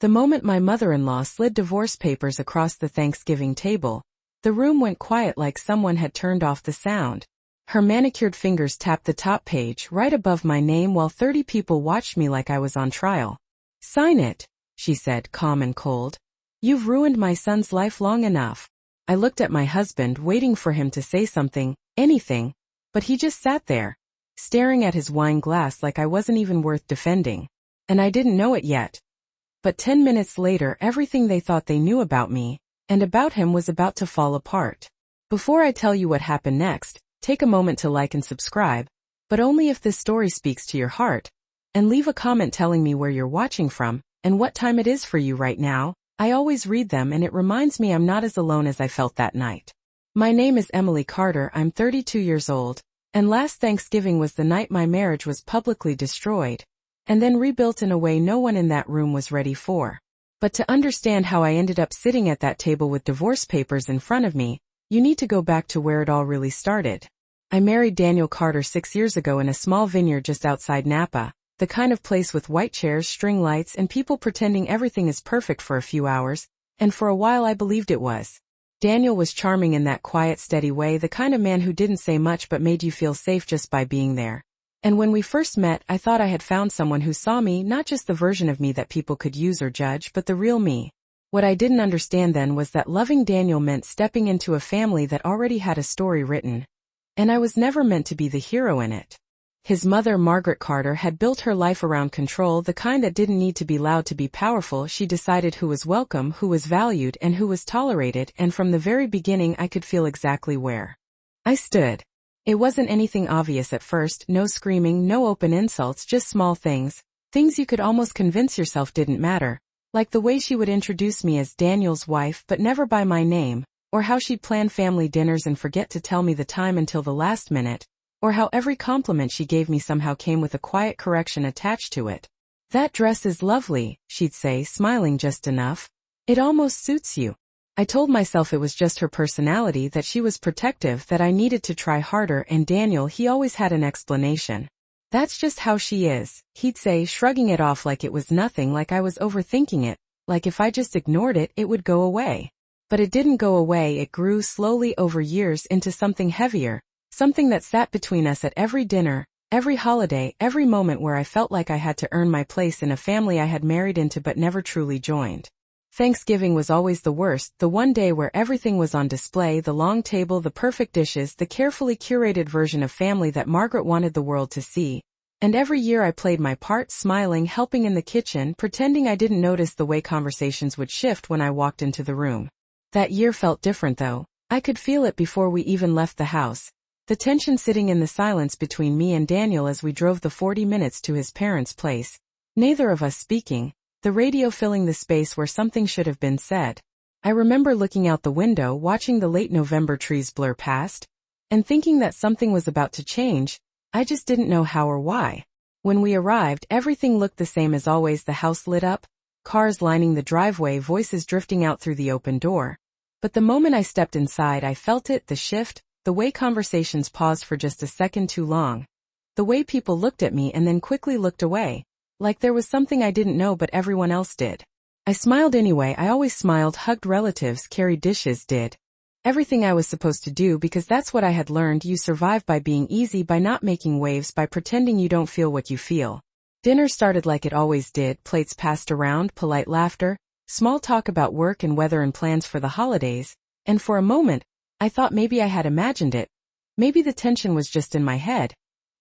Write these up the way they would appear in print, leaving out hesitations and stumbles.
The moment my mother-in-law slid divorce papers across the Thanksgiving table, the room went quiet like someone had turned off the sound. Her manicured fingers tapped the top page right above my name while 30 people watched me like I was on trial. "Sign it," she said, calm and cold. "You've ruined my son's life long enough." I looked at my husband, waiting for him to say something, anything, but he just sat there, staring at his wine glass like I wasn't even worth defending. And I didn't know it yet. But 10 minutes later, everything they thought they knew about me, and about him, was about to fall apart. Before I tell you what happened next, take a moment to like and subscribe, but only if this story speaks to your heart, and leave a comment telling me where you're watching from, and what time it is for you right now. I always read them and it reminds me I'm not as alone as I felt that night. My name is Emily Carter, I'm 32 years old, and last Thanksgiving was the night my marriage was publicly destroyed, and then rebuilt in a way no one in that room was ready for. But to understand how I ended up sitting at that table with divorce papers in front of me, you need to go back to where it all really started. I married Daniel Carter 6 years ago in a small vineyard just outside Napa, the kind of place with white chairs, string lights, and people pretending everything is perfect for a few hours, and for a while I believed it was. Daniel was charming in that quiet, steady way, the kind of man who didn't say much but made you feel safe just by being there. And when we first met, I thought I had found someone who saw me, not just the version of me that people could use or judge, but the real me. What I didn't understand then was that loving Daniel meant stepping into a family that already had a story written. And I was never meant to be the hero in it. His mother, Margaret Carter, had built her life around control, the kind that didn't need to be loud to be powerful. She decided who was welcome, who was valued, and who was tolerated, and from the very beginning I could feel exactly where I stood. It wasn't anything obvious at first, no screaming, no open insults, just small things you could almost convince yourself didn't matter, like the way she would introduce me as Daniel's wife but never by my name, or how she'd plan family dinners and forget to tell me the time until the last minute, or how every compliment she gave me somehow came with a quiet correction attached to it. "That dress is lovely," she'd say, smiling just enough. "It almost suits you." I told myself it was just her personality, that she was protective, that I needed to try harder, and Daniel, he always had an explanation. "That's just how she is," he'd say, shrugging it off like it was nothing, like I was overthinking it, like if I just ignored it, it would go away. But it didn't go away, it grew slowly over years into something heavier, something that sat between us at every dinner, every holiday, every moment where I felt like I had to earn my place in a family I had married into but never truly joined. Thanksgiving was always the worst, the one day where everything was on display, the long table, the perfect dishes, the carefully curated version of family that Margaret wanted the world to see. And every year I played my part, smiling, helping in the kitchen, pretending I didn't notice the way conversations would shift when I walked into the room. That year felt different though. I could feel it before we even left the house. The tension sitting in the silence between me and Daniel as we drove the 40 minutes to his parents' place. Neither of us speaking. The radio filling the space where something should have been said. I remember looking out the window, watching the late November trees blur past, and thinking that something was about to change. I just didn't know how or why. When we arrived, everything looked the same as always, the house lit up, cars lining the driveway, voices drifting out through the open door. But the moment I stepped inside, I felt it, the shift, the way conversations paused for just a second too long. The way people looked at me and then quickly looked away. Like there was something I didn't know but everyone else did. I smiled anyway, I always smiled, hugged relatives, carried dishes, did everything I was supposed to do because that's what I had learned. You survive by being easy, by not making waves, by pretending you don't feel what you feel. Dinner started like it always did, plates passed around, polite laughter, small talk about work and weather and plans for the holidays, and for a moment, I thought maybe I had imagined it. Maybe the tension was just in my head.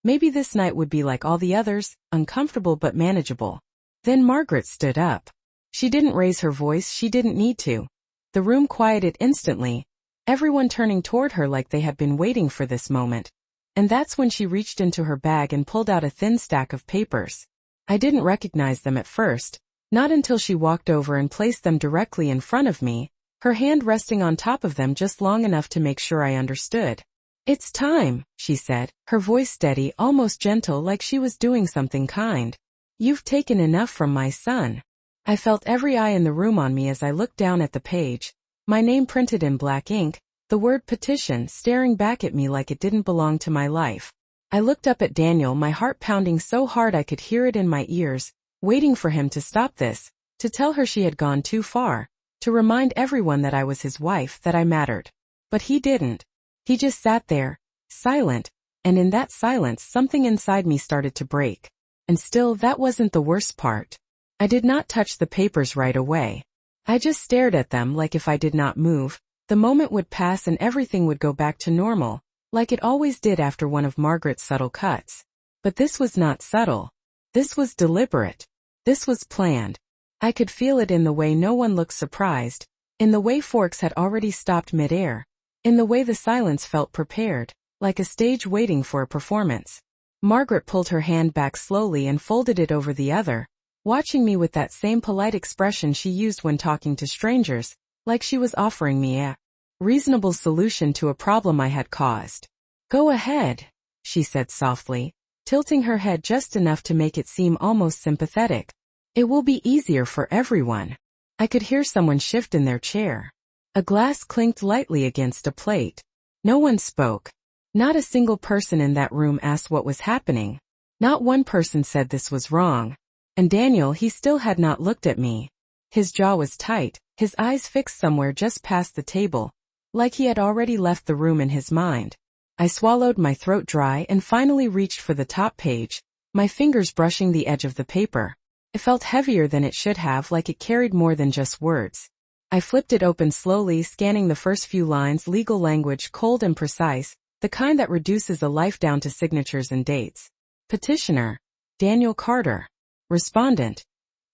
Maybe this night would be like all the others, uncomfortable but manageable. Then Margaret stood up. She didn't raise her voice, she didn't need to. The room quieted instantly, everyone turning toward her like they had been waiting for this moment. And that's when she reached into her bag and pulled out a thin stack of papers. I didn't recognize them at first, not until she walked over and placed them directly in front of me, her hand resting on top of them just long enough to make sure I understood. "It's time," she said, her voice steady, almost gentle, like she was doing something kind. "You've taken enough from my son." I felt every eye in the room on me as I looked down at the page, my name printed in black ink, the word petition staring back at me like it didn't belong to my life. I looked up at Daniel, my heart pounding so hard I could hear it in my ears, waiting for him to stop this, To tell her she had gone too far. To remind everyone that I was his wife, that I mattered. But he didn't. He just sat there, silent, and in that silence something inside me started to break. And still, that wasn't the worst part. I did not touch the papers right away. I just stared at them like if I did not move, the moment would pass and everything would go back to normal, like it always did after one of Margaret's subtle cuts. But this was not subtle. This was deliberate. This was planned. I could feel it in the way no one looked surprised, in the way forks had already stopped mid-air, in the way the silence felt prepared, like a stage waiting for a performance. Margaret pulled her hand back slowly and folded it over the other, watching me with that same polite expression she used when talking to strangers, like she was offering me a reasonable solution to a problem I had caused. "Go ahead," she said softly, tilting her head just enough to make it seem almost sympathetic. "It will be easier for everyone." I could hear someone shift in their chair. A glass clinked lightly against a plate. No one spoke. Not a single person in that room asked what was happening. Not one person said this was wrong. And Daniel, he still had not looked at me. His jaw was tight, his eyes fixed somewhere just past the table, like he had already left the room in his mind. I swallowed, my throat dry, and finally reached for the top page, my fingers brushing the edge of the paper. It felt heavier than it should have, like it carried more than just words. I flipped it open slowly, scanning the first few lines, legal language, cold and precise, the kind that reduces a life down to signatures and dates. Petitioner: Daniel Carter. Respondent: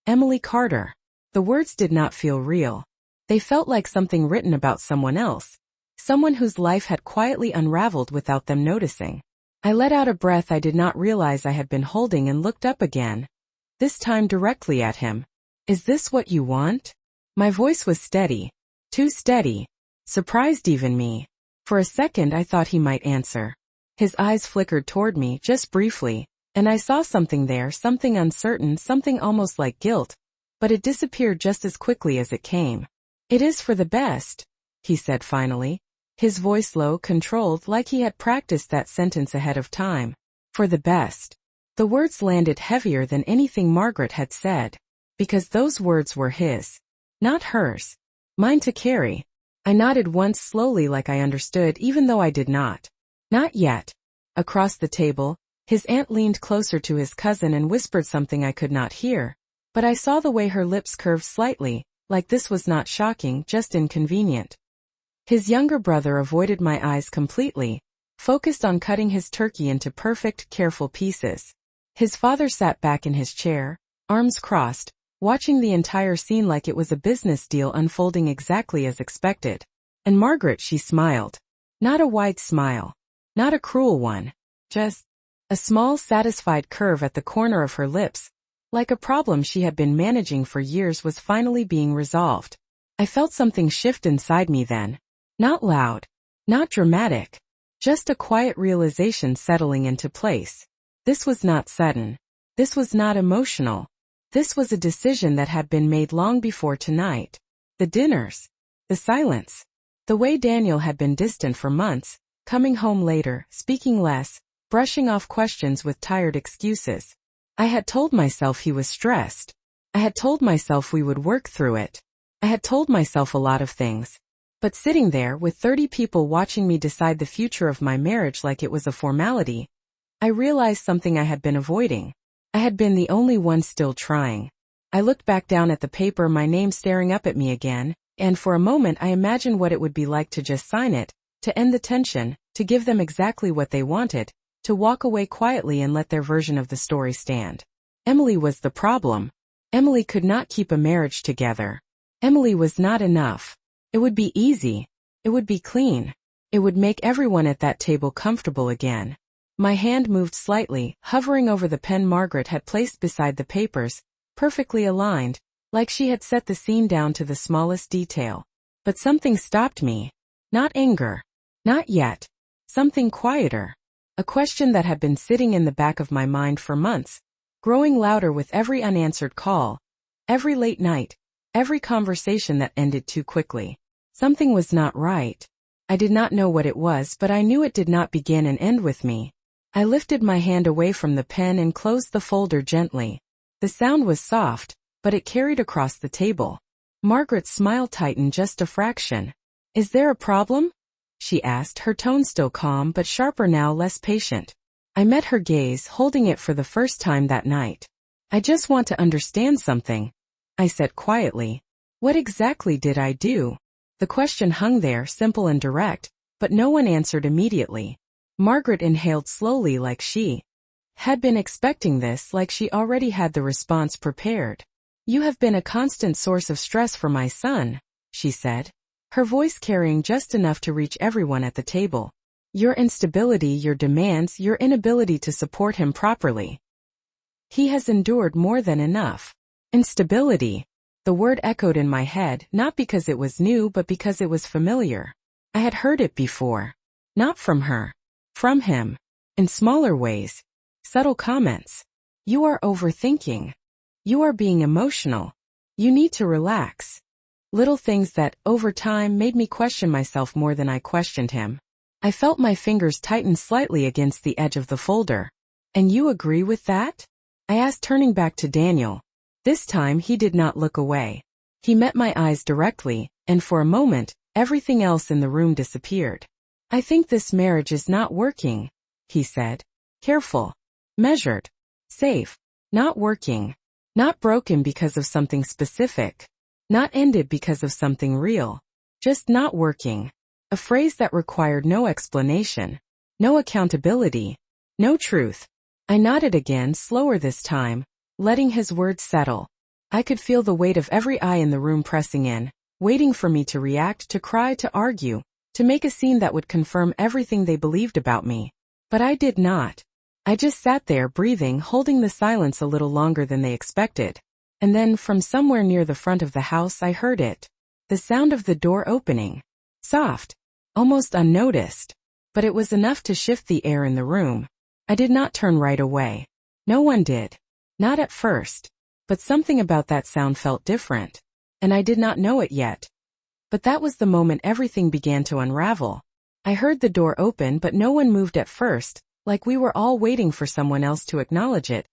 Emily Carter. The words did not feel real. They felt like something written about someone else. Someone whose life had quietly unraveled without them noticing. I let out a breath I did not realize I had been holding and looked up again. This time directly at him. "Is this what you want?" My voice was steady. Too steady. Surprised even me. For a second I thought he might answer. His eyes flickered toward me, just briefly, and I saw something there, something uncertain, something almost like guilt, but it disappeared just as quickly as it came. "It is for the best," he said finally, his voice low, controlled, like he had practiced that sentence ahead of time. "For the best." The words landed heavier than anything Margaret had said, because those words were his, not hers. Mine to carry. I nodded once slowly, like I understood, even though I did not. "Not yet." Across the table, his aunt leaned closer to his cousin and whispered something I could not hear, but I saw the way her lips curved slightly, like this was not shocking, just inconvenient. His younger brother avoided my eyes completely, focused on cutting his turkey into perfect, careful pieces. His father sat back in his chair, arms crossed, watching the entire scene like it was a business deal unfolding exactly as expected. And Margaret, she smiled. Not a wide smile. Not a cruel one. Just a small, satisfied curve at the corner of her lips, like a problem she had been managing for years was finally being resolved. I felt something shift inside me then. Not loud. Not dramatic. Just a quiet realization settling into place. This was not sudden. This was not emotional. This was a decision that had been made long before tonight. The dinners. The silence. The way Daniel had been distant for months, coming home later, speaking less, brushing off questions with tired excuses. I had told myself he was stressed. I had told myself we would work through it. I had told myself a lot of things. But sitting there with 30 people watching me decide the future of my marriage like it was a formality, I realized something I had been avoiding. I had been the only one still trying. I looked back down at the paper, my name staring up at me again, and for a moment I imagined what it would be like to just sign it, to end the tension, to give them exactly what they wanted, to walk away quietly and let their version of the story stand. Emily was the problem. Emily could not keep a marriage together. Emily was not enough. It would be easy. It would be clean. It would make everyone at that table comfortable again. My hand moved slightly, hovering over the pen Margaret had placed beside the papers, perfectly aligned, like she had set the scene down to the smallest detail. But something stopped me. Not anger. Not yet. Something quieter. A question that had been sitting in the back of my mind for months, growing louder with every unanswered call, every late night, every conversation that ended too quickly. Something was not right. I did not know what it was, but I knew it did not begin and end with me. I lifted my hand away from the pen and closed the folder gently. The sound was soft, but it carried across the table. Margaret's smile tightened just a fraction. "Is there a problem?" she asked, her tone still calm but sharper now, less patient. I met her gaze, holding it for the first time that night. "I just want to understand something," I said quietly. "What exactly did I do?" The question hung there, simple and direct, but no one answered immediately. Margaret inhaled slowly, like she had been expecting this, like she already had the response prepared. "You have been a constant source of stress for my son," she said, her voice carrying just enough to reach everyone at the table. "Your instability, your demands, your inability to support him properly. He has endured more than enough." Instability. The word echoed in my head, not because it was new but because it was familiar. I had heard it before. Not from her. From him. In smaller ways. Subtle comments. "You are overthinking. You are being emotional. You need to relax." Little things that, over time, made me question myself more than I questioned him. I felt my fingers tighten slightly against the edge of the folder. "And you agree with that?" I asked, turning back to Daniel. This time he did not look away. He met my eyes directly, and for a moment, everything else in the room disappeared. "I think this marriage is not working," he said. Careful. Measured. Safe. Not working. Not broken because of something specific. Not ended because of something real. Just not working. A phrase that required no explanation. No accountability. No truth. I nodded again, slower this time, letting his words settle. I could feel the weight of every eye in the room pressing in, waiting for me to react, to cry, to argue, to make a scene that would confirm everything they believed about me. But I did not. I just sat there, breathing, holding the silence a little longer than they expected. And then, from somewhere near the front of the house, I heard it. The sound of the door opening. Soft. Almost unnoticed. But it was enough to shift the air in the room. I did not turn right away. No one did. Not at first. But something about that sound felt different. And I did not know it yet. But that was the moment everything began to unravel. I heard the door open, but no one moved at first, like we were all waiting for someone else to acknowledge it.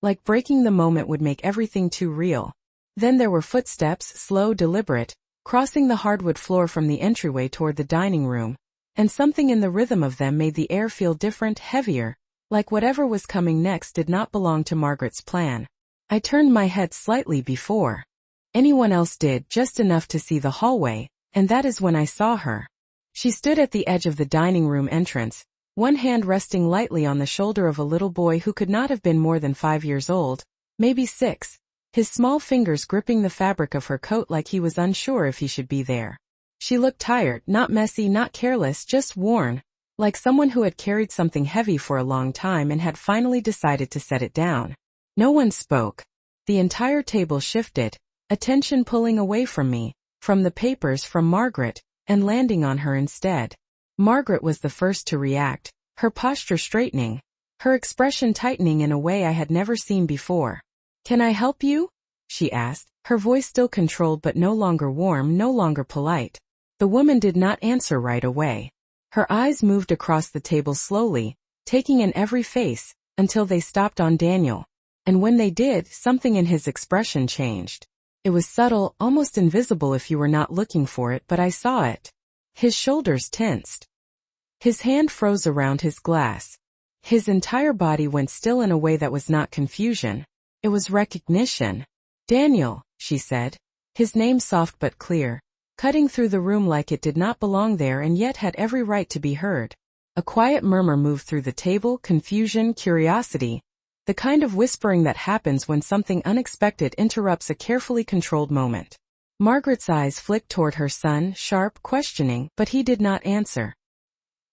Like breaking the moment would make everything too real. Then there were footsteps, slow, deliberate, crossing the hardwood floor from the entryway toward the dining room. And something in the rhythm of them made the air feel different, heavier, like whatever was coming next did not belong to Margaret's plan. I turned my head slightly before anyone else did, just enough to see the hallway, and that is when I saw her. She stood at the edge of the dining room entrance, one hand resting lightly on the shoulder of a little boy who could not have been more than 5 years old, maybe 6, his small fingers gripping the fabric of her coat like he was unsure if he should be there. She looked tired, not messy, not careless, just worn, like someone who had carried something heavy for a long time and had finally decided to set it down. No one spoke. The entire table shifted, attention pulling away from me, from the papers, from Margaret, and landing on her instead. Margaret was the first to react, her posture straightening, her expression tightening in a way I had never seen before. "Can I help you?" she asked, her voice still controlled but no longer warm, no longer polite. The woman did not answer right away. Her eyes moved across the table slowly, taking in every face, until they stopped on Daniel. And when they did, something in his expression changed. It was subtle, almost invisible if you were not looking for it, but I saw it. His shoulders tensed. His hand froze around his glass. His entire body went still in a way that was not confusion. It was recognition. "Daniel," she said. His name soft but clear, cutting through the room like it did not belong there and yet had every right to be heard. A quiet murmur moved through the table, confusion, curiosity. The kind of whispering that happens when something unexpected interrupts a carefully controlled moment. Margaret's eyes flicked toward her son, sharp, questioning, but he did not answer.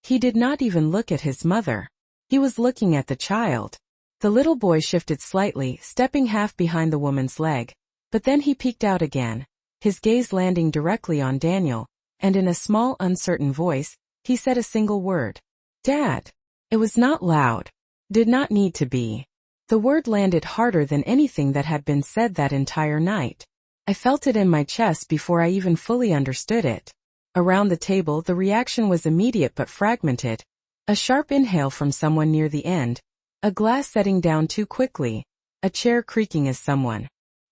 He did not even look at his mother. He was looking at the child. The little boy shifted slightly, stepping half behind the woman's leg. But then he peeked out again, his gaze landing directly on Daniel, and in a small, uncertain voice, he said a single word. "Dad." It was not loud. Did not need to be. The word landed harder than anything that had been said that entire night. I felt it in my chest before I even fully understood it. Around the table, the reaction was immediate but fragmented. A sharp inhale from someone near the end, a glass setting down too quickly, a chair creaking as someone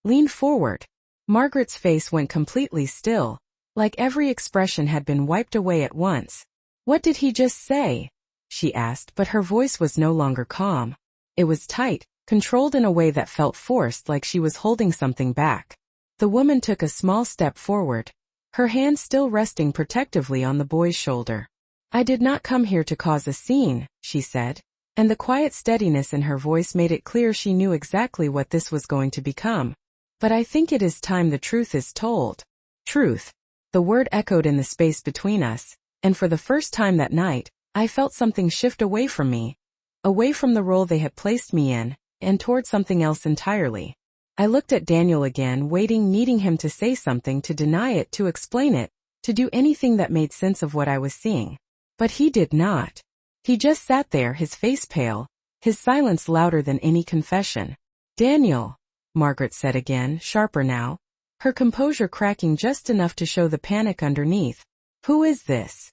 Leaned forward. Margaret's face went completely still, like every expression had been wiped away at once. "What did he just say?" she asked, but her voice was no longer calm. It was tight, controlled in a way that felt forced, like she was holding something back. The woman took a small step forward, her hand still resting protectively on the boy's shoulder. "I did not come here to cause a scene," she said, and the quiet steadiness in her voice made it clear she knew exactly what this was going to become. "But I think it is time the truth is told." Truth. The word echoed in the space between us, and for the first time that night, I felt something shift away from me, away from the role they had placed me in, and toward something else entirely. I looked at Daniel again, waiting, needing him to say something, to deny it, to explain it, to do anything that made sense of what I was seeing. But he did not. He just sat there, his face pale, his silence louder than any confession. "Daniel," Margaret said again, sharper now, her composure cracking just enough to show the panic underneath. "Who is this?"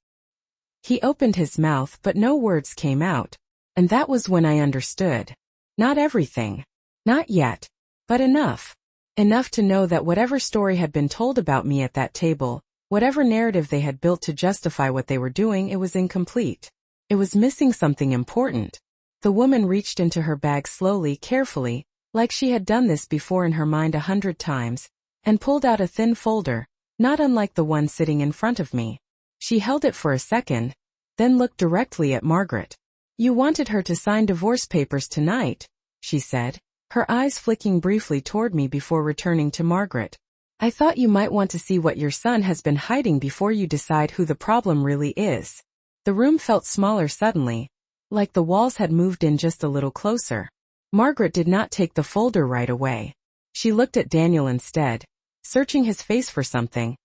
He opened his mouth, but no words came out, and that was when I understood. Not everything. Not yet. But enough. Enough to know that whatever story had been told about me at that table, whatever narrative they had built to justify what they were doing, it was incomplete. It was missing something important. The woman reached into her bag slowly, carefully, like she had done this before in her mind 100 times, and pulled out a thin folder, not unlike the one sitting in front of me. She held it for a second, then looked directly at Margaret. "You wanted her to sign divorce papers tonight," she said, her eyes flicking briefly toward me before returning to Margaret. "I thought you might want to see what your son has been hiding before you decide who the problem really is." The room felt smaller suddenly, like the walls had moved in just a little closer. Margaret did not take the folder right away. She looked at Daniel instead, searching his face for something.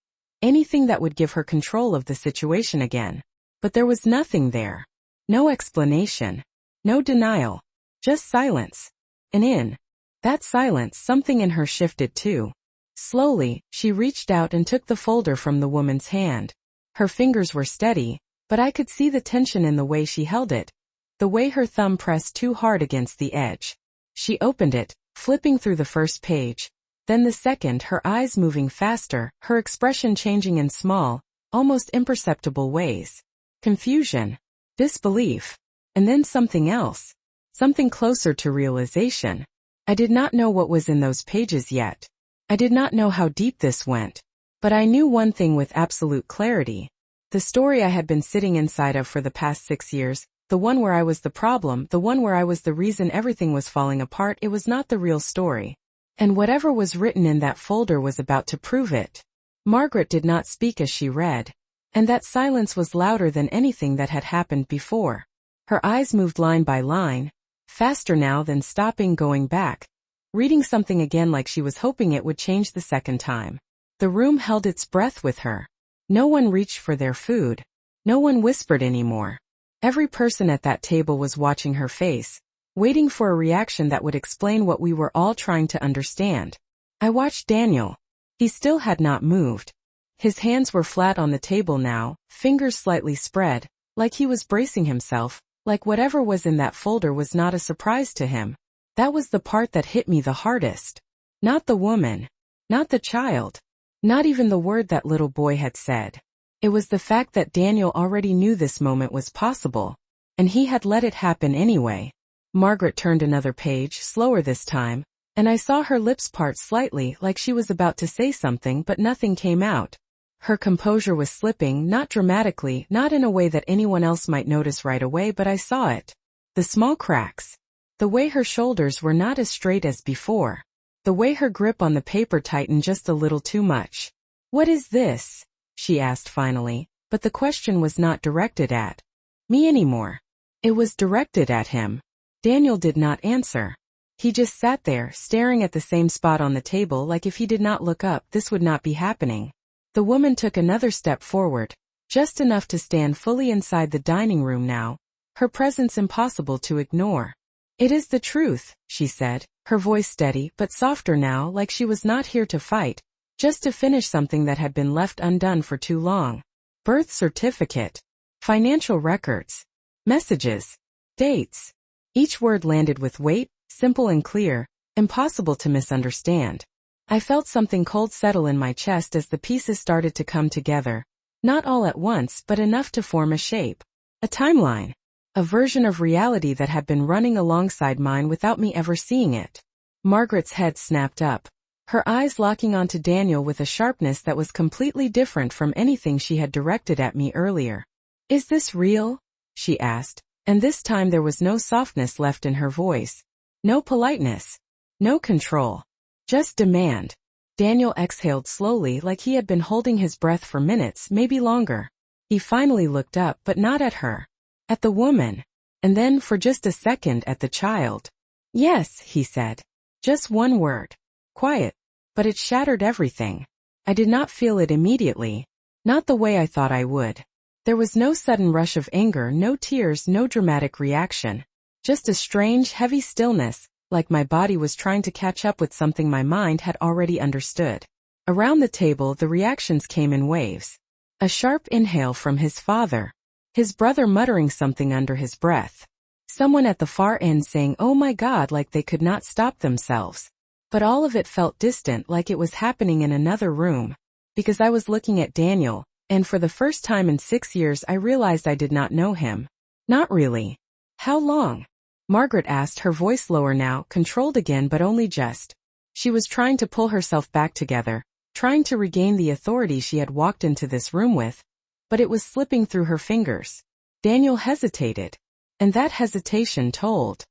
Anything that would give her control of the situation again. But there was nothing there. No explanation. No denial. Just silence. And in that silence, something in her shifted too. Slowly, she reached out and took the folder from the woman's hand. Her fingers were steady, but I could see the tension in the way she held it, the way her thumb pressed too hard against the edge. She opened it, flipping through the first page, then the second, her eyes moving faster, her expression changing in small, almost imperceptible ways. Confusion, disbelief, and then something else. Something closer to realization. I did not know what was in those pages yet. I did not know how deep this went. But I knew one thing with absolute clarity. The story I had been sitting inside of for the past 6 years, the one where I was the problem, the one where I was the reason everything was falling apart, it was not the real story. And whatever was written in that folder was about to prove it. Margaret did not speak as she read. And that silence was louder than anything that had happened before. Her eyes moved line by line, faster now, than stopping, going back, reading something again, like she was hoping it would change the second time. The room held its breath with her. No one reached for their food. No one whispered anymore. Every person at that table was watching her face, waiting for a reaction that would explain what we were all trying to understand. I watched Daniel. He still had not moved. His hands were flat on the table now, fingers slightly spread, like he was bracing himself, like whatever was in that folder was not a surprise to him. That was the part that hit me the hardest. Not the woman. Not the child. Not even the word that little boy had said. It was the fact that Daniel already knew this moment was possible, and he had let it happen anyway. Margaret turned another page, slower this time, and I saw her lips part slightly, like she was about to say something, but nothing came out. Her composure was slipping, not dramatically, not in a way that anyone else might notice right away, but I saw it. The small cracks. The way her shoulders were not as straight as before. The way her grip on the paper tightened just a little too much. "What is this?" she asked finally, but the question was not directed at me anymore. It was directed at him. Daniel did not answer. He just sat there, staring at the same spot on the table, like if he did not look up, this would not be happening. The woman took another step forward, just enough to stand fully inside the dining room now, her presence impossible to ignore. "It is the truth," she said, her voice steady but softer now, like she was not here to fight, just to finish something that had been left undone for too long. Birth certificate, financial records, messages, dates. Each word landed with weight, simple and clear, impossible to misunderstand. I felt something cold settle in my chest as the pieces started to come together. Not all at once, but enough to form a shape. A timeline. A version of reality that had been running alongside mine without me ever seeing it. Margaret's head snapped up, her eyes locking onto Daniel with a sharpness that was completely different from anything she had directed at me earlier. "Is this real?" she asked, and this time there was no softness left in her voice. No politeness. No control. Just demand. Daniel exhaled slowly like he had been holding his breath for minutes, maybe longer. He finally looked up, but not at her. At the woman. And then, for just a second, at the child. "Yes," he said. Just one word. Quiet. But it shattered everything. I did not feel it immediately. Not the way I thought I would. There was no sudden rush of anger, no tears, no dramatic reaction. Just a strange, heavy stillness, like my body was trying to catch up with something my mind had already understood. Around the table, the reactions came in waves. A sharp inhale from his father. His brother muttering something under his breath. Someone at the far end saying, "Oh my God," like they could not stop themselves. But all of it felt distant, like it was happening in another room. Because I was looking at Daniel, and for the first time in 6 years I realized I did not know him. Not really. "How long?" Margaret asked, her voice lower now, controlled again but only just. She was trying to pull herself back together, trying to regain the authority she had walked into this room with. But it was slipping through her fingers. Daniel hesitated. And that hesitation told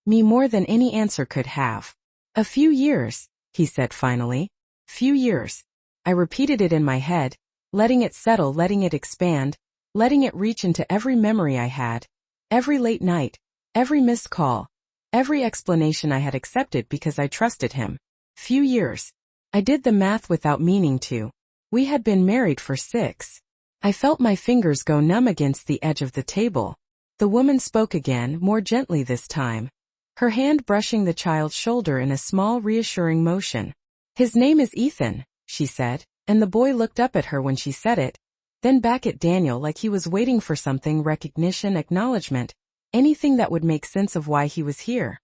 me more than any answer could have. "A few years," he said finally. "Few years." I repeated it in my head, letting it settle, letting it expand, letting it reach into every memory I had, every late night, every missed call, every explanation I had accepted because I trusted him. Few years. I did the math without meaning to. We had been married for 6. I felt my fingers go numb against the edge of the table. The woman spoke again, more gently this time. Her hand brushing the child's shoulder in a small, reassuring motion. "His name is Ethan," she said, and the boy looked up at her when she said it, then back at Daniel like he was waiting for something, recognition, acknowledgement, anything that would make sense of why he was here.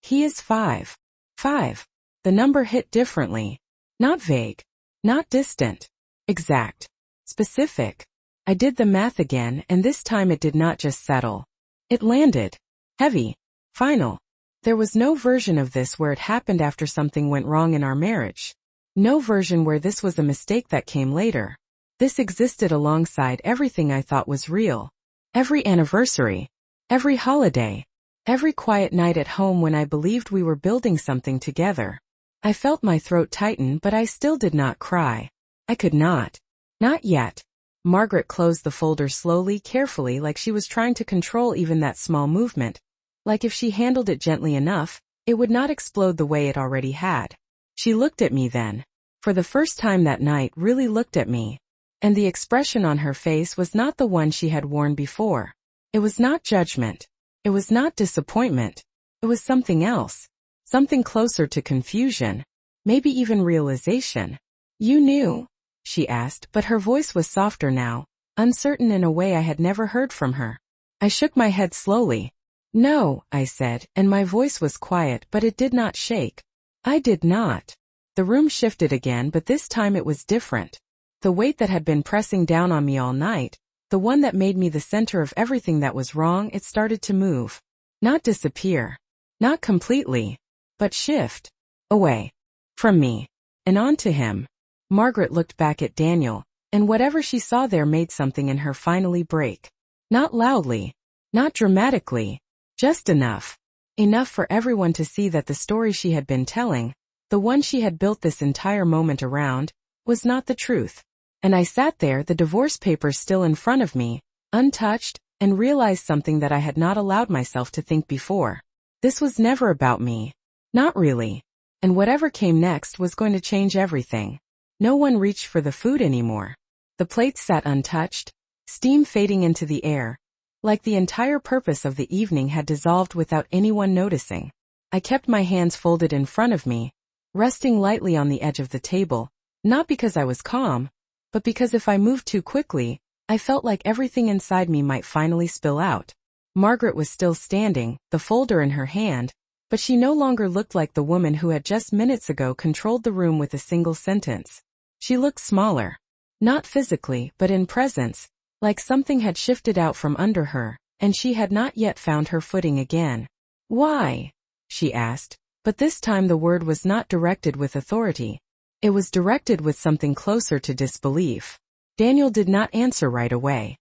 "He is 5. 5. The number hit differently. Not vague. Not distant. Exact. Specific. I did the math again, and this time it did not just settle. It landed. Heavy. Final. There was no version of this where it happened after something went wrong in our marriage. No version where this was a mistake that came later. This existed alongside everything I thought was real. Every anniversary. Every holiday. Every quiet night at home when I believed we were building something together. I felt my throat tighten, but I still did not cry. I could not. Not yet. Margaret closed the folder slowly, carefully, like she was trying to control even that small movement. Like if she handled it gently enough, it would not explode the way it already had. She looked at me then. For the first time that night, really looked at me. And the expression on her face was not the one she had worn before. It was not judgment. It was not disappointment. It was something else. Something closer to confusion. Maybe even realization. "You knew?" she asked, but her voice was softer now, uncertain in a way I had never heard from her. I shook my head slowly. "No," I said, and my voice was quiet, but it did not shake. "I did not." The room shifted again, but this time it was different. The weight that had been pressing down on me all night, the one that made me the center of everything that was wrong, it started to move. Not disappear. Not completely. But shift. Away. From me. And onto him. Margaret looked back at Daniel, and whatever she saw there made something in her finally break. Not loudly. Not dramatically. Just enough. Enough for everyone to see that the story she had been telling, the one she had built this entire moment around, was not the truth. And I sat there, the divorce papers still in front of me, untouched, and realized something that I had not allowed myself to think before. This was never about me. Not really. And whatever came next was going to change everything. No one reached for the food anymore. The plates sat untouched, steam fading into the air, like the entire purpose of the evening had dissolved without anyone noticing. I kept my hands folded in front of me, resting lightly on the edge of the table, not because I was calm, but because if I moved too quickly, I felt like everything inside me might finally spill out. Margaret was still standing, the folder in her hand, but she no longer looked like the woman who had just minutes ago controlled the room with a single sentence. She looked smaller. Not physically, but in presence, like something had shifted out from under her, and she had not yet found her footing again. "Why?" she asked, but this time the word was not directed with authority. It was directed with something closer to disbelief. Daniel did not answer right away.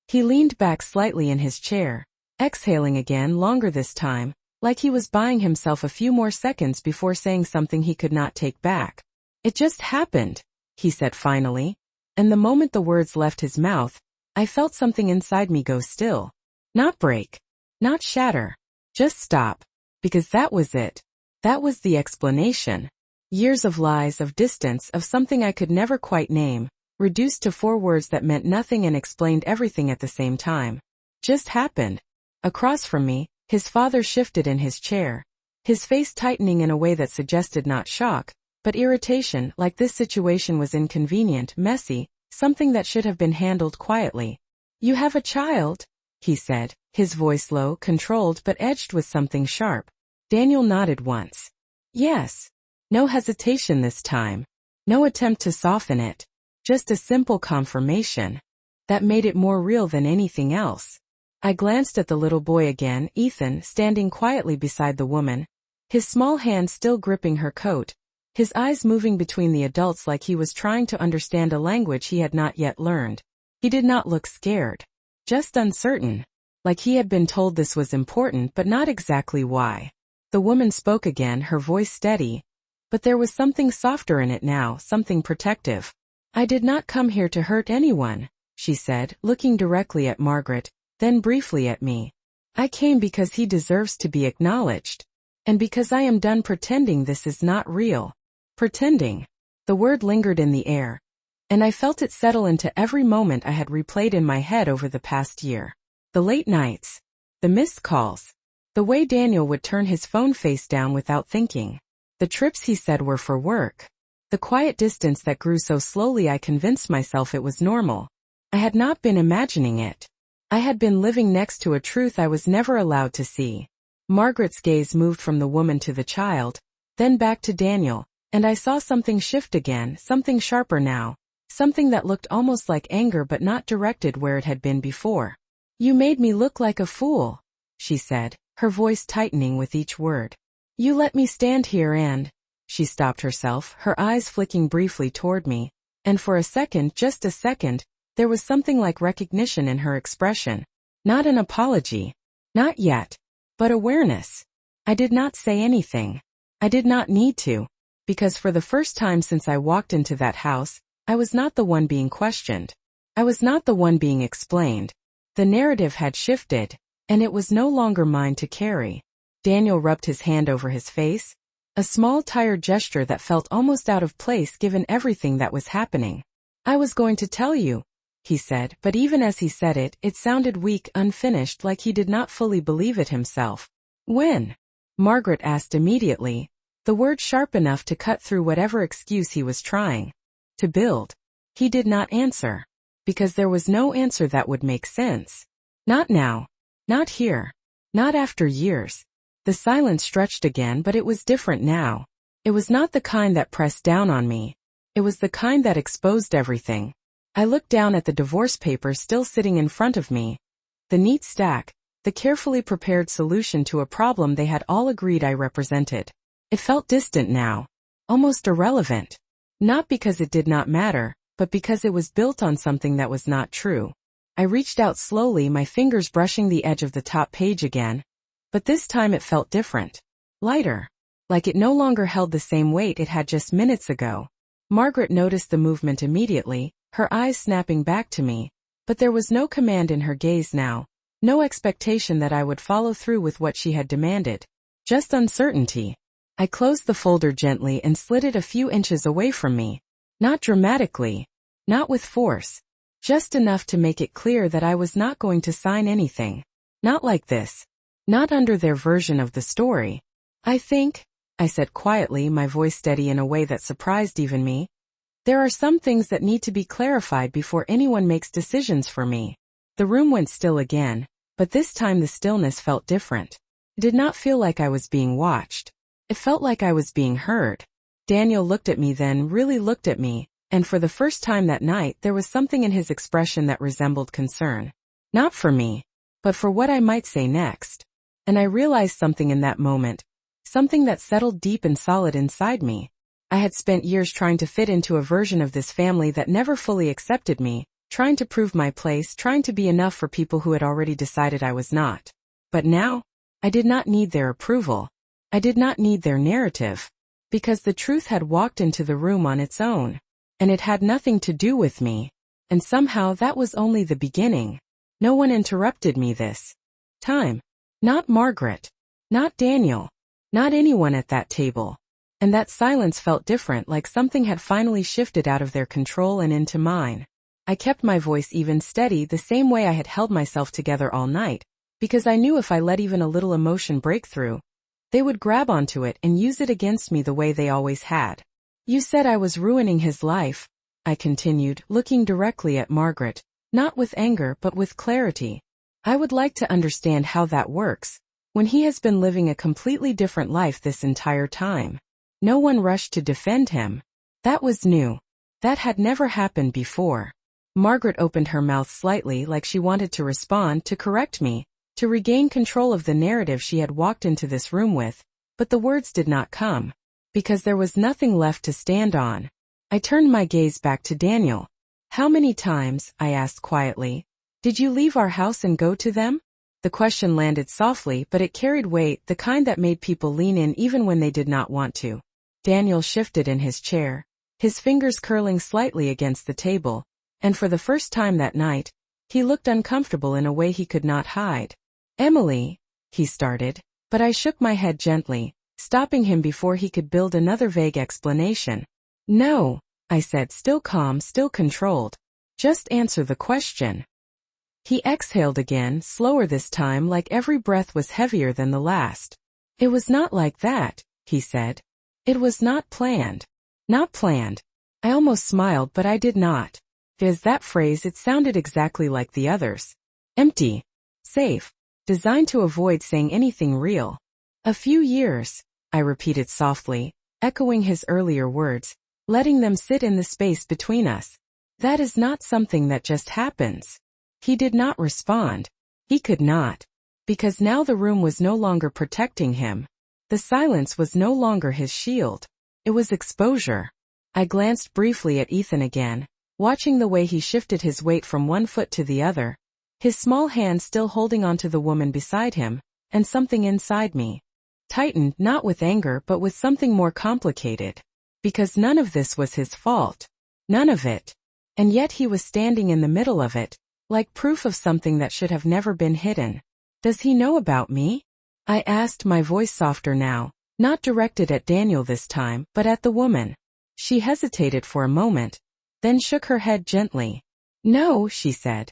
He leaned back slightly in his chair, exhaling again longer this time, like he was buying himself a few more seconds before saying something he could not take back. "It just happened," he said finally, and the moment the words left his mouth, I felt something inside me go still. Not break. Not shatter. Just stop. Because that was it. That was the explanation. Years of lies, of distance, of something I could never quite name, reduced to 4 words that meant nothing and explained everything at the same time. Just happened. Across from me, his father shifted in his chair, his face tightening in a way that suggested not shock, but irritation, like this situation was inconvenient, messy, something that should have been handled quietly. "You have a child?" he said, his voice low, controlled but edged with something sharp. Daniel nodded once. "Yes." No hesitation this time. No attempt to soften it. Just a simple confirmation. That made it more real than anything else. I glanced at the little boy again, Ethan, standing quietly beside the woman, his small hand still gripping her coat, his eyes moving between the adults like he was trying to understand a language he had not yet learned. He did not look scared. Just uncertain. Like he had been told this was important but not exactly why. The woman spoke again, her voice steady, but there was something softer in it now, something protective. "I did not come here to hurt anyone," she said, looking directly at Margaret, then briefly at me. "I came because he deserves to be acknowledged. And because I am done pretending this is not real." Pretending. The word lingered in the air, and I felt it settle into every moment I had replayed in my head over the past year. The late nights. The missed calls. The way Daniel would turn his phone face down without thinking. The trips he said were for work. The quiet distance that grew so slowly I convinced myself it was normal. I had not been imagining it. I had been living next to a truth I was never allowed to see. Margaret's gaze moved from the woman to the child, then back to Daniel, and I saw something shift again, something sharper now, something that looked almost like anger but not directed where it had been before. "You made me look like a fool," she said, her voice tightening with each word. "You let me stand here and—" She stopped herself, her eyes flicking briefly toward me, and for a second, just a second, there was something like recognition in her expression. Not an apology. Not yet. But awareness. I did not say anything. I did not need to. Because for the first time since I walked into that house, I was not the one being questioned. I was not the one being explained. The narrative had shifted, and it was no longer mine to carry. Daniel rubbed his hand over his face, a small tired gesture that felt almost out of place given everything that was happening. "I was going to tell you," he said, but even as he said it, it sounded weak, unfinished, like he did not fully believe it himself. "When?" Margaret asked immediately, the word sharp enough to cut through whatever excuse he was trying to build. He did not answer, because there was no answer that would make sense. Not now. Not here. Not after years. The silence stretched again, but it was different now. It was not the kind that pressed down on me. It was the kind that exposed everything. I looked down at the divorce papers still sitting in front of me. The neat stack, the carefully prepared solution to a problem they had all agreed I represented. It felt distant now. Almost irrelevant. Not because it did not matter, but because it was built on something that was not true. I reached out slowly, my fingers brushing the edge of the top page again. But this time it felt different. Lighter. Like it no longer held the same weight it had just minutes ago. Margaret noticed the movement immediately, her eyes snapping back to me, but there was no command in her gaze now, no expectation that I would follow through with what she had demanded. Just uncertainty. I closed the folder gently and slid it a few inches away from me. Not dramatically. Not with force. Just enough to make it clear that I was not going to sign anything. Not like this. Not under their version of the story. "I think," I said quietly, my voice steady in a way that surprised even me, "there are some things that need to be clarified before anyone makes decisions for me." The room went still again, but this time the stillness felt different. It did not feel like I was being watched. It felt like I was being heard. Daniel looked at me then, really looked at me, and for the first time that night there was something in his expression that resembled concern. Not for me, but for what I might say next. And I realized something in that moment, something that settled deep and solid inside me. I had spent years trying to fit into a version of this family that never fully accepted me, trying to prove my place, trying to be enough for people who had already decided I was not. But now, I did not need their approval. I did not need their narrative. Because the truth had walked into the room on its own. And it had nothing to do with me. And somehow that was only the beginning. No one interrupted me this time. Not Margaret. Not Daniel. Not anyone at that table. And that silence felt different, like something had finally shifted out of their control and into mine. I kept my voice even steady, the same way I had held myself together all night, because I knew if I let even a little emotion break through, they would grab onto it and use it against me the way they always had. You said I was ruining his life, I continued, looking directly at Margaret, not with anger but with clarity. I would like to understand how that works, when he has been living a completely different life this entire time. No one rushed to defend him. That was new. That had never happened before. Margaret opened her mouth slightly, like she wanted to respond, to correct me, to regain control of the narrative she had walked into this room with, but the words did not come, because there was nothing left to stand on. I turned my gaze back to Daniel. How many times, I asked quietly, did you leave our house and go to them? The question landed softly, but it carried weight, the kind that made people lean in even when they did not want to. Daniel shifted in his chair, his fingers curling slightly against the table, and for the first time that night, he looked uncomfortable in a way he could not hide. Emily, he started, but I shook my head gently, stopping him before he could build another vague explanation. No, I said, still calm, still controlled. Just answer the question. He exhaled again, slower this time, like every breath was heavier than the last. It was not like that, he said. It was not planned. Not planned. I almost smiled, but I did not. As that phrase, it sounded exactly like the others. Empty. Safe. Designed to avoid saying anything real. A few years, I repeated softly, echoing his earlier words, letting them sit in the space between us. That is not something that just happens. He did not respond. He could not. Because now the room was no longer protecting him. The silence was no longer his shield. It was exposure. I glanced briefly at Ethan again, watching the way he shifted his weight from one foot to the other, his small hand still holding onto the woman beside him, and something inside me tightened, not with anger but with something more complicated. Because none of this was his fault. None of it. And yet he was standing in the middle of it, like proof of something that should have never been hidden. Does he know about me? I asked, my voice softer now, not directed at Daniel this time, but at the woman. She hesitated for a moment, then shook her head gently. No, she said.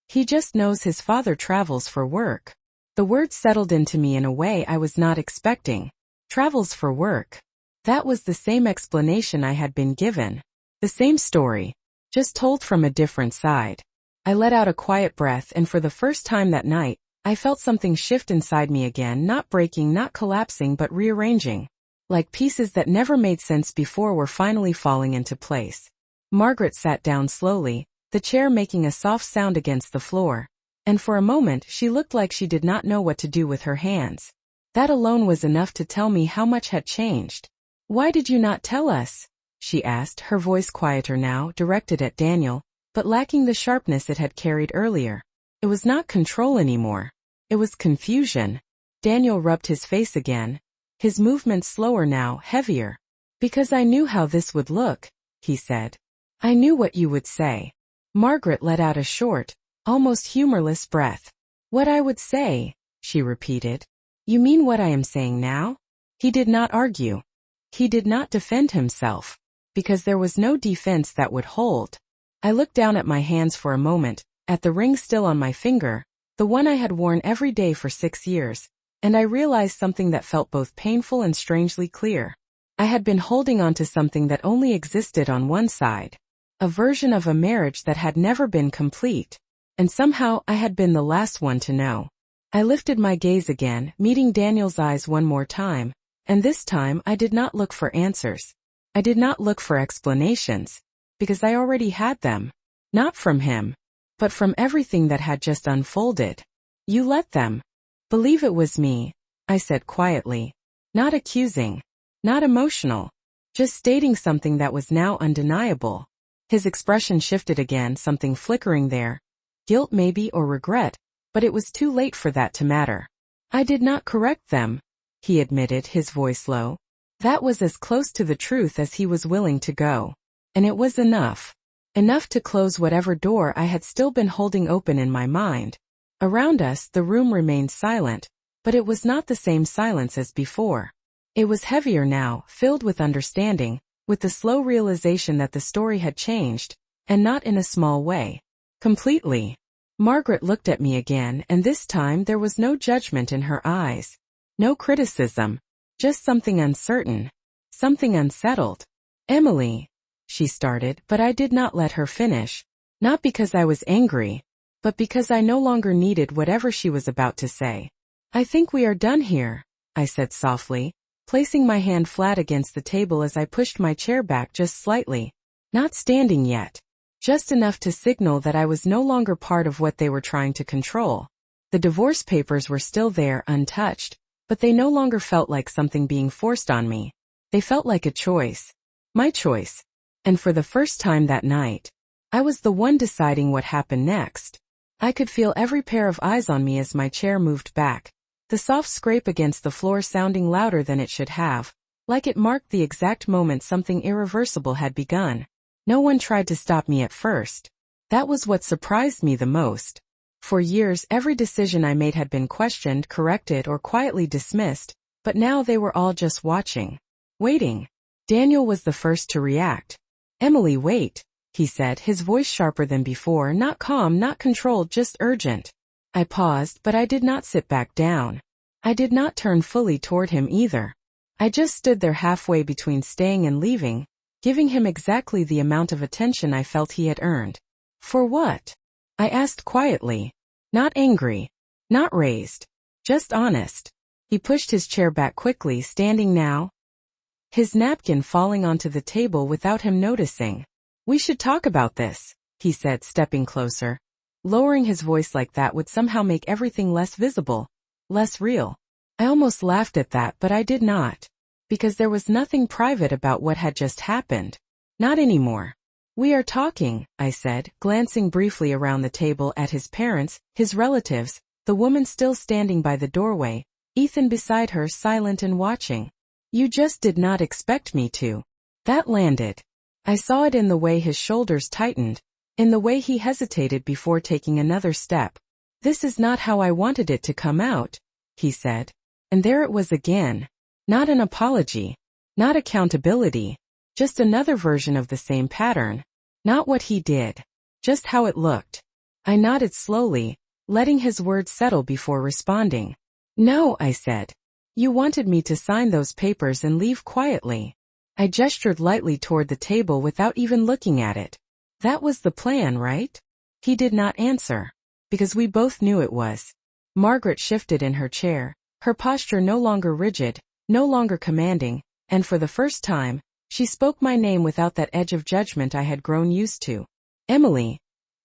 He just knows his father travels for work. The words settled into me in a way I was not expecting. Travels for work. That was the same explanation I had been given. The same story, just told from a different side. I let out a quiet breath, and for the first time that night, I felt something shift inside me again, not breaking, not collapsing, but rearranging. Like pieces that never made sense before were finally falling into place. Margaret sat down slowly, the chair making a soft sound against the floor. And for a moment she looked like she did not know what to do with her hands. That alone was enough to tell me how much had changed. Why did you not tell us? She asked, her voice quieter now, directed at Daniel, but lacking the sharpness it had carried earlier. It was not control anymore. It was confusion. Daniel rubbed his face again, his movements slower now, heavier. Because I knew how this would look, he said. I knew what you would say. Margaret let out a short, almost humorless breath. What I would say, she repeated. You mean what I am saying now? He did not argue. He did not defend himself. Because there was no defense that would hold. I looked down at my hands for a moment, at the ring still on my finger, the one I had worn every day for 6 years, and I realized something that felt both painful and strangely clear. I had been holding on to something that only existed on one side. A version of a marriage that had never been complete. And somehow I had been the last one to know. I lifted my gaze again, meeting Daniel's eyes one more time, and this time I did not look for answers. I did not look for explanations, because I already had them. Not from him, but from everything that had just unfolded. You let them believe it was me, I said quietly. Not accusing, not emotional, just stating something that was now undeniable. His expression shifted again, something flickering there. Guilt maybe, or regret, but it was too late for that to matter. I did not correct them, he admitted, his voice low. That was as close to the truth as he was willing to go. And it was enough. Enough to close whatever door I had still been holding open in my mind. Around us, the room remained silent, but it was not the same silence as before. It was heavier now, filled with understanding, with the slow realization that the story had changed, and not in a small way. Completely. Margaret looked at me again, and this time there was no judgment in her eyes. No criticism. Just something uncertain. Something unsettled. Emily, she started, but I did not let her finish. Not because I was angry, but because I no longer needed whatever she was about to say. I think we are done here, I said softly, placing my hand flat against the table as I pushed my chair back just slightly. Not standing yet. Just enough to signal that I was no longer part of what they were trying to control. The divorce papers were still there, untouched, but they no longer felt like something being forced on me. They felt like a choice. My choice. And for the first time that night, I was the one deciding what happened next. I could feel every pair of eyes on me as my chair moved back, the soft scrape against the floor sounding louder than it should have, like it marked the exact moment something irreversible had begun. No one tried to stop me at first. That was what surprised me the most. For years, every decision I made had been questioned, corrected, or quietly dismissed, but now they were all just watching. Waiting. Daniel was the first to react. Emily, wait, he said, his voice sharper than before, not calm, not controlled, just urgent. I paused, but I did not sit back down. I did not turn fully toward him either. I just stood there halfway between staying and leaving, giving him exactly the amount of attention I felt he had earned. For what? I asked quietly. Not angry. Not raised. Just honest. He pushed his chair back quickly, standing now, his napkin falling onto the table without him noticing. We should talk about this, he said, stepping closer. Lowering his voice like that would somehow make everything less visible, less real. I almost laughed at that, but I did not. Because there was nothing private about what had just happened. Not anymore. We are talking, I said, glancing briefly around the table at his parents, his relatives, the woman still standing by the doorway, Ethan beside her, silent and watching. You just did not expect me to. That landed. I saw it in the way his shoulders tightened, in the way he hesitated before taking another step. This is not how I wanted it to come out, he said. And there it was again. Not an apology. Not accountability. Just another version of the same pattern. Not what he did. Just how it looked. I nodded slowly, letting his words settle before responding. No, I said. You wanted me to sign those papers and leave quietly. I gestured lightly toward the table without even looking at it. That was the plan, right? He did not answer. Because we both knew it was. Margaret shifted in her chair, her posture no longer rigid, no longer commanding, and for the first time, she spoke my name without that edge of judgment I had grown used to. Emily.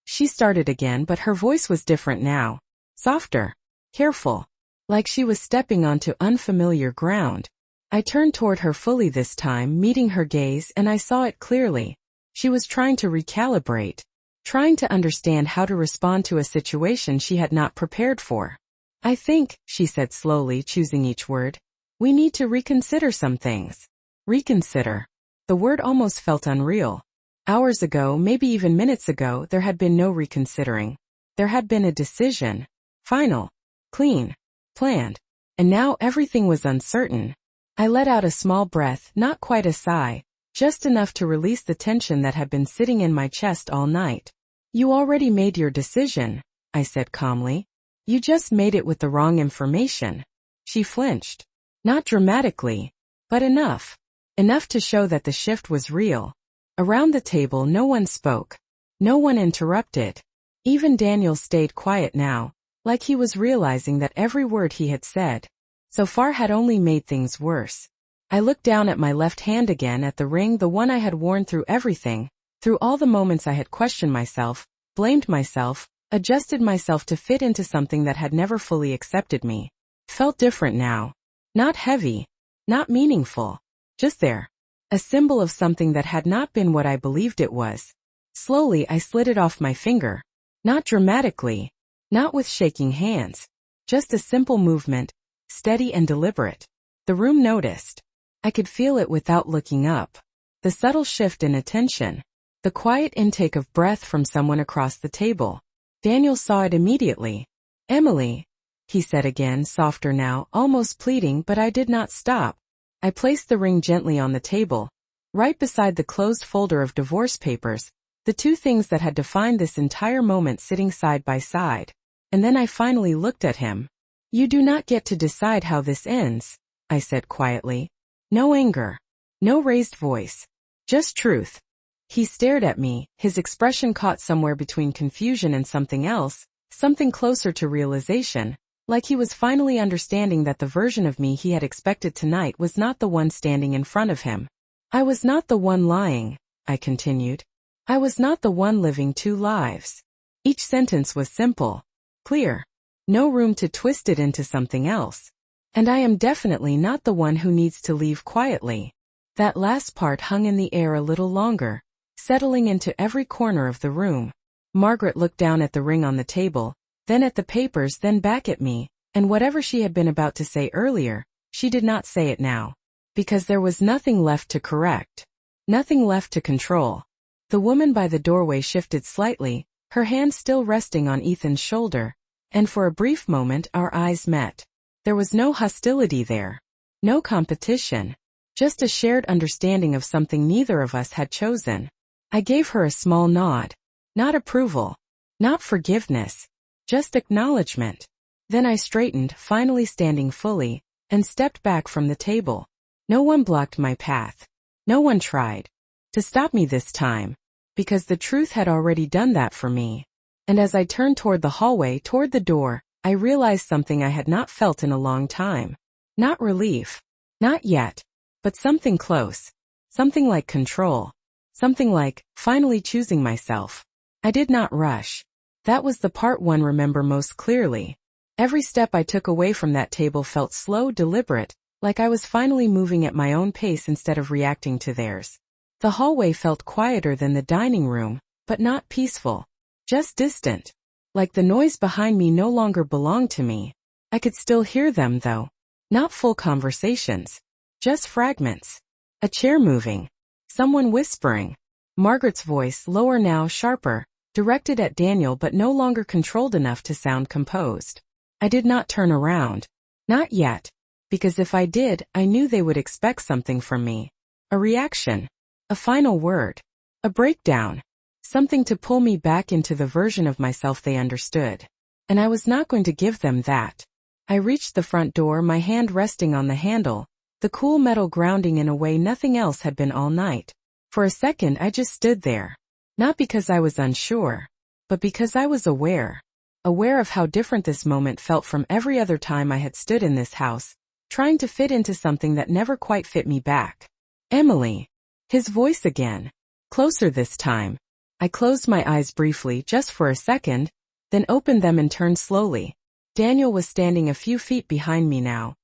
She started again, but her voice was different now. Softer. Careful. Like she was stepping onto unfamiliar ground. I turned toward her fully this time, meeting her gaze, and I saw it clearly. She was trying to recalibrate. Trying to understand how to respond to a situation she had not prepared for. I think, she said slowly, choosing each word, we need to reconsider some things. Reconsider. The word almost felt unreal. Hours ago, maybe even minutes ago, there had been no reconsidering. There had been a decision. Final. Clean. Planned. And now everything was uncertain. I let out a small breath, not quite a sigh, just enough to release the tension that had been sitting in my chest all night. You already made your decision, I said calmly. You just made it with the wrong information. She flinched. Not dramatically, but enough. Enough to show that the shift was real. Around the table no one spoke. No one interrupted. Even Daniel stayed quiet now, Like he was realizing that every word he had said so far had only made things worse. I looked down at my left hand again, at the ring, the one I had worn through everything, through all the moments I had questioned myself, blamed myself, adjusted myself to fit into something that had never fully accepted me. Felt different now. Not heavy, not meaningful, just there. A symbol of something that had not been what I believed it was. Slowly I slid it off my finger. Not dramatically, not with shaking hands. Just a simple movement, steady and deliberate. The room noticed. I could feel it without looking up. The subtle shift in attention. The quiet intake of breath from someone across the table. Daniel saw it immediately. "Emily," he said again, softer now, almost pleading, but I did not stop. I placed the ring gently on the table, right beside the closed folder of divorce papers, the two things that had defined this entire moment sitting side by side. And then I finally looked at him. "You do not get to decide how this ends," I said quietly. No anger. No raised voice. Just truth. He stared at me, his expression caught somewhere between confusion and something else, something closer to realization, like he was finally understanding that the version of me he had expected tonight was not the one standing in front of him. "I was not the one lying," I continued. "I was not the one living two lives." Each sentence was simple, clear. No room to twist it into something else. "And I am definitely not the one who needs to leave quietly." That last part hung in the air a little longer, settling into every corner of the room. Margaret looked down at the ring on the table, then at the papers, then back at me, and whatever she had been about to say earlier, she did not say it now. Because there was nothing left to correct. Nothing left to control. The woman by the doorway shifted slightly, her hand still resting on Ethan's shoulder, and for a brief moment our eyes met. There was no hostility there. No competition. Just a shared understanding of something neither of us had chosen. I gave her a small nod. Not approval. Not forgiveness. Just acknowledgement. Then I straightened, finally standing fully, and stepped back from the table. No one blocked my path. No one tried to stop me this time, because the truth had already done that for me. And as I turned toward the hallway, toward the door, I realized something I had not felt in a long time. Not relief. Not yet. But something close. Something like control. Something like, finally choosing myself. I did not rush. That was the part one remember most clearly. Every step I took away from that table felt slow, deliberate, like I was finally moving at my own pace instead of reacting to theirs. The hallway felt quieter than the dining room, but not peaceful. Just distant. Like the noise behind me no longer belonged to me. I could still hear them though. Not full conversations. Just fragments. A chair moving. Someone whispering. Margaret's voice, lower now, sharper, directed at Daniel but no longer controlled enough to sound composed. I did not turn around. Not yet. Because if I did, I knew they would expect something from me. A reaction. A final word. A breakdown. Something to pull me back into the version of myself they understood. And I was not going to give them that. I reached the front door, my hand resting on the handle, the cool metal grounding in a way nothing else had been all night. For a second I just stood there. Not because I was unsure, but because I was aware. Aware of how different this moment felt from every other time I had stood in this house, trying to fit into something that never quite fit me back. "Emily." His voice again. Closer this time. I closed my eyes briefly, just for a second, then opened them and turned slowly. Daniel was standing a few feet behind me now.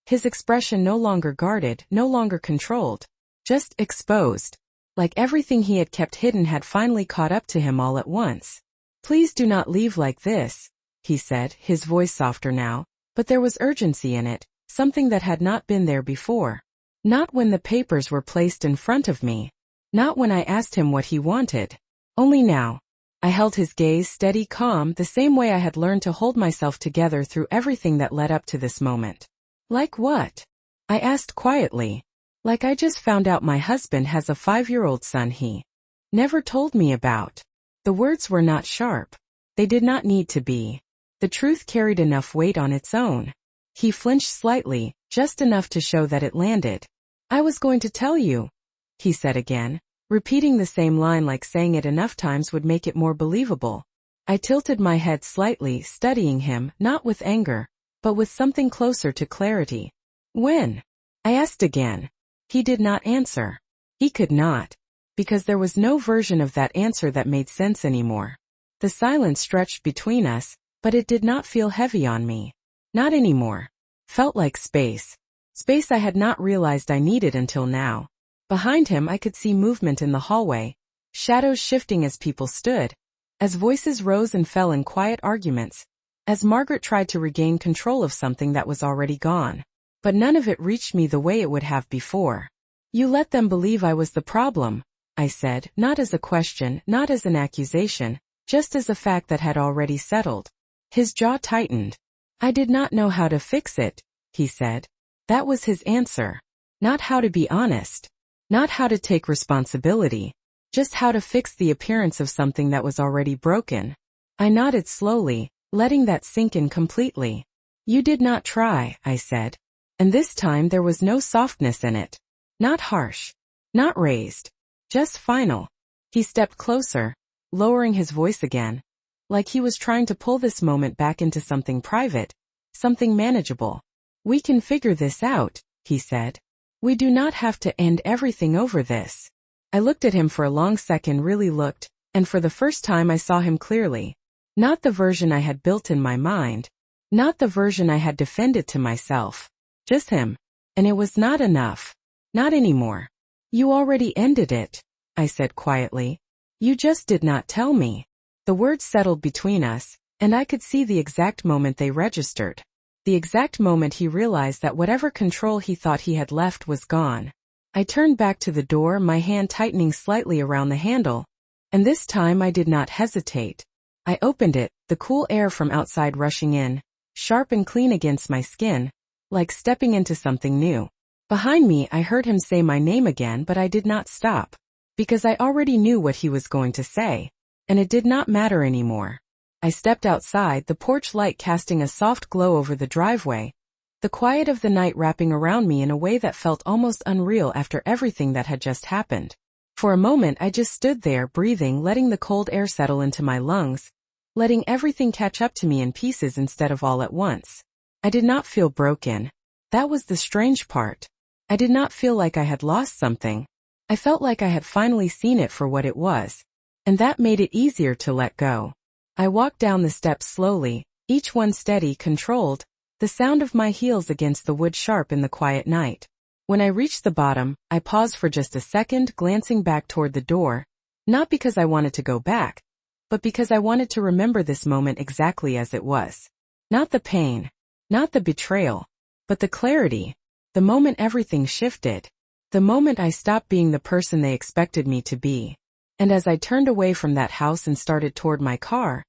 His expression no longer guarded, no longer controlled. Just exposed. Like everything he had kept hidden had finally caught up to him all at once. "Please do not leave like this," he said, his voice softer now, but there was urgency in it, something that had not been there before. Not when the papers were placed in front of me. Not when I asked him what he wanted. Only now. I held his gaze steady, calm, the same way I had learned to hold myself together through everything that led up to this moment. "Like what?" I asked quietly. "Like I just found out my husband has a 5-year-old son he never told me about." The words were not sharp. They did not need to be. The truth carried enough weight on its own. He flinched slightly, just enough to show that it landed. "I was going to tell you," he said again, repeating the same line like saying it enough times would make it more believable. I tilted my head slightly, studying him, not with anger, but with something closer to clarity. When? I asked again. He did not answer. He could not. Because there was no version of that answer that made sense anymore. The silence stretched between us, but it did not feel heavy on me. Not anymore. Felt like space. Space I had not realized I needed until now. Behind him I could see movement in the hallway, shadows shifting as people stood, as voices rose and fell in quiet arguments, as Margaret tried to regain control of something that was already gone. But none of it reached me the way it would have before. You let them believe I was the problem, I said, not as a question, not as an accusation, just as a fact that had already settled. His jaw tightened. I did not know how to fix it, he said. That was his answer. Not how to be honest. Not how to take responsibility. Just how to fix the appearance of something that was already broken. I nodded slowly, letting that sink in completely. You did not try, I said. And this time there was no softness in it. Not harsh. Not raised. Just final. He stepped closer, lowering his voice again, like he was trying to pull this moment back into something private, something manageable. We can figure this out, he said. We do not have to end everything over this. I looked at him for a long second, really looked, and for the first time I saw him clearly. Not the version I had built in my mind. Not the version I had defended to myself. Just him. And it was not enough. Not anymore. You already ended it, I said quietly. You just did not tell me. The words settled between us, and I could see the exact moment they registered. The exact moment he realized that whatever control he thought he had left was gone. I turned back to the door, my hand tightening slightly around the handle, and this time I did not hesitate. I opened it, the cool air from outside rushing in, sharp and clean against my skin, like stepping into something new. Behind me I heard him say my name again, but I did not stop, because I already knew what he was going to say, and it did not matter anymore. I stepped outside, the porch light casting a soft glow over the driveway, the quiet of the night wrapping around me in a way that felt almost unreal after everything that had just happened. For a moment I just stood there, breathing, letting the cold air settle into my lungs, letting everything catch up to me in pieces instead of all at once. I did not feel broken. That was the strange part. I did not feel like I had lost something. I felt like I had finally seen it for what it was, and that made it easier to let go. I walked down the steps slowly, each one steady, controlled, the sound of my heels against the wood sharp in the quiet night. When I reached the bottom, I paused for just a second, glancing back toward the door, not because I wanted to go back, but because I wanted to remember this moment exactly as it was. Not the pain, not the betrayal, but the clarity. The moment everything shifted. The moment I stopped being the person they expected me to be. And as I turned away from that house and started toward my car,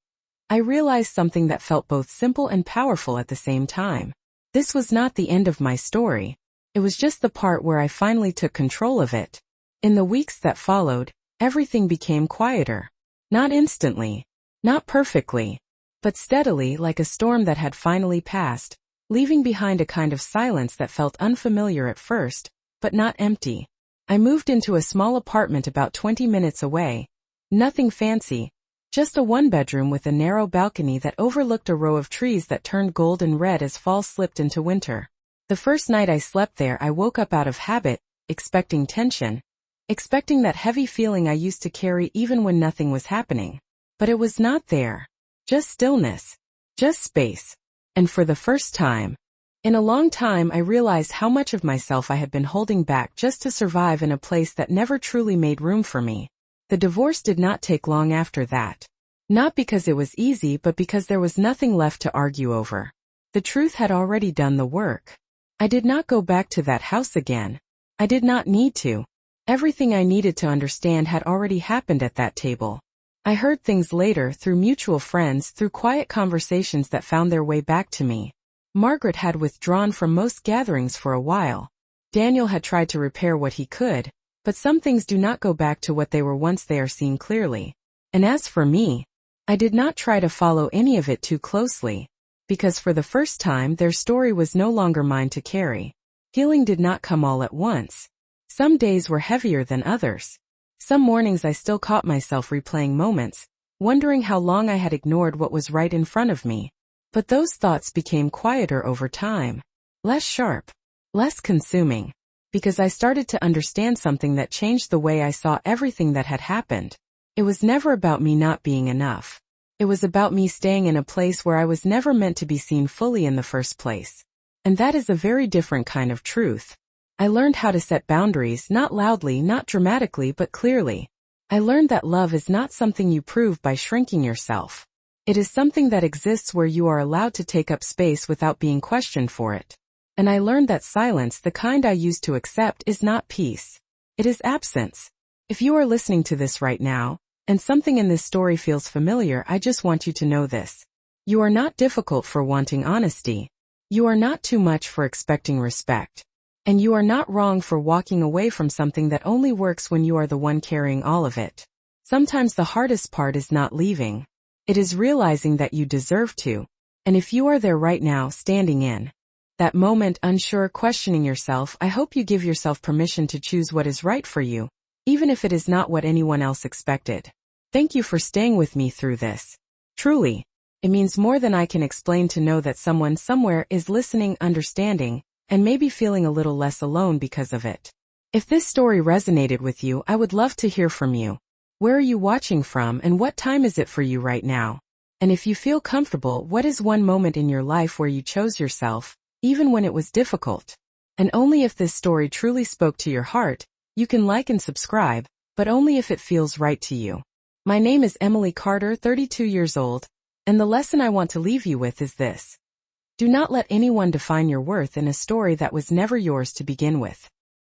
I realized something that felt both simple and powerful at the same time. This was not the end of my story. It was just the part where I finally took control of it. In the weeks that followed, everything became quieter. Not instantly. Not perfectly. But steadily, like a storm that had finally passed, leaving behind a kind of silence that felt unfamiliar at first, but not empty. I moved into a small apartment about 20 minutes away. Nothing fancy, just a one-bedroom with a narrow balcony that overlooked a row of trees that turned gold and red as fall slipped into winter. The first night I slept there I woke up out of habit, expecting tension, expecting that heavy feeling I used to carry even when nothing was happening. But it was not there. Just stillness. Just space. And for the first time in a long time I realized how much of myself I had been holding back just to survive in a place that never truly made room for me. The divorce did not take long after that. Not because it was easy, but because there was nothing left to argue over. The truth had already done the work. I did not go back to that house again. I did not need to. Everything I needed to understand had already happened at that table. I heard things later, through mutual friends, through quiet conversations that found their way back to me. Margaret had withdrawn from most gatherings for a while. Daniel had tried to repair what he could, but some things do not go back to what they were once they are seen clearly. And as for me, I did not try to follow any of it too closely, because for the first time their story was no longer mine to carry. Healing did not come all at once. Some days were heavier than others. Some mornings I still caught myself replaying moments, wondering how long I had ignored what was right in front of me. But those thoughts became quieter over time, less sharp, less consuming, because I started to understand something that changed the way I saw everything that had happened. It was never about me not being enough. It was about me staying in a place where I was never meant to be seen fully in the first place. And that is a very different kind of truth. I learned how to set boundaries, not loudly, not dramatically, but clearly. I learned that love is not something you prove by shrinking yourself. It is something that exists where you are allowed to take up space without being questioned for it. And I learned that silence, the kind I used to accept, is not peace. It is absence. If you are listening to this right now, and something in this story feels familiar, I just want you to know this. You are not difficult for wanting honesty. You are not too much for expecting respect. And you are not wrong for walking away from something that only works when you are the one carrying all of it. Sometimes the hardest part is not leaving. It is realizing that you deserve to. And if you are there right now, standing in that moment, unsure, questioning yourself, I hope you give yourself permission to choose what is right for you, even if it is not what anyone else expected. Thank you for staying with me through this. Truly, it means more than I can explain to know that someone somewhere is listening, understanding, and maybe feeling a little less alone because of it. If this story resonated with you, I would love to hear from you. Where are you watching from, and what time is it for you right now? And if you feel comfortable, what is one moment in your life where you chose yourself, even when it was difficult? And only if this story truly spoke to your heart, you can like and subscribe, but only if it feels right to you. My name is Emily Carter, 32 years old, and the lesson I want to leave you with is this. Do not let anyone define your worth in a story that was never yours to begin with.